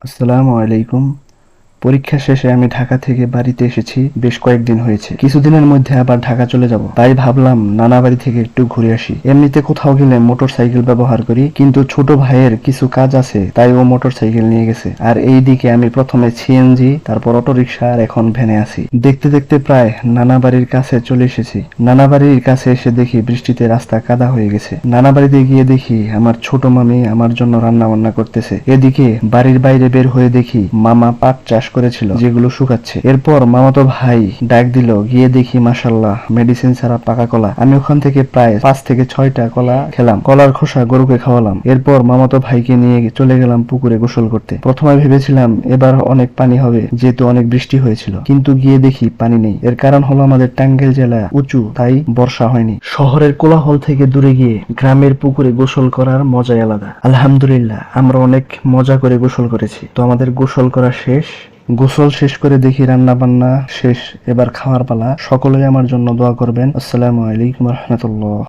আসসালামু আলাইকুম। পরীক্ষা শেষে আমি ঢাকা থেকে বাড়িতে এসেছি, বেশ কয়েকদিন হয়েছে। কিছুদিনের মধ্যে আবার ঢাকা চলে যাব, তাই ভাবলাম নানা বাড়ি থেকে একটু ঘুরে আসি। এমনিতে কোথাও গেলে মোটর সাইকেল ব্যবহার করি, কিন্তু ছোট ভাইয়ের কিছু কাজ আছে তাই ও মোটর সাইকেল নিয়ে গেছে। আর এইদিকে আমি প্রথমে সিএনজি, তারপর অটোরিকশা, আর এখন ভ্যানে আছি। দেখতে দেখতে প্রায় নানা বাড়ির কাছে চলে এসেছি। নানা বাড়ির কাছে এসে দেখি বৃষ্টিতে রাস্তা কাদা হয়ে গেছে। নানা বাড়িতে গিয়ে দেখি আমার ছোট মামি আমার জন্য রান্না বান্না করতেছে। এদিকে বাড়ির বাইরে বের হয়ে দেখি মামা পাট চাষ করেছিল, যেগুলো শুকাচ্ছে। এরপর মামাতো ভাই ডাক দিল, গিয়ে দেখি মাশাআল্লাহ মেডিসিন ছাড়া পাকা কলা। আমি ওখান থেকে প্রায় 5 থেকে 6টা কলা খেলাম। কলার খোসা গরুকে খাওয়ালাম। এরপর মামাতো ভাইকে নিয়ে চলে গেলাম পুকুরে গোসল করতে। প্রথমে ভেবেছিলাম এবার অনেক পানি হবে, যেহেতু অনেক বৃষ্টি হয়েছিল, কিন্তু গিয়ে দেখি পানি নেই। এর কারণ হলো আমাদের টাঙ্গাইল জেলা উঁচু, তাই বর্ষা হয়নি। শহরের কোলাহল থেকে দূরে গিয়ে গ্রামের পুকুরে গোসল করার মজাই আলাদা। আলহামদুলিল্লাহ, আমরা অনেক মজা করে গোসল করেছি। তো আমাদের গোসল করা শেষ। গোসল শেষ করে দেখি রান্না বান্না শেষ, এবার খাওয়ার পালা। সকলেই আমার জন্য দোয়া করবেন। আসসালামু আলাইকুম রহমতুল্লাহ।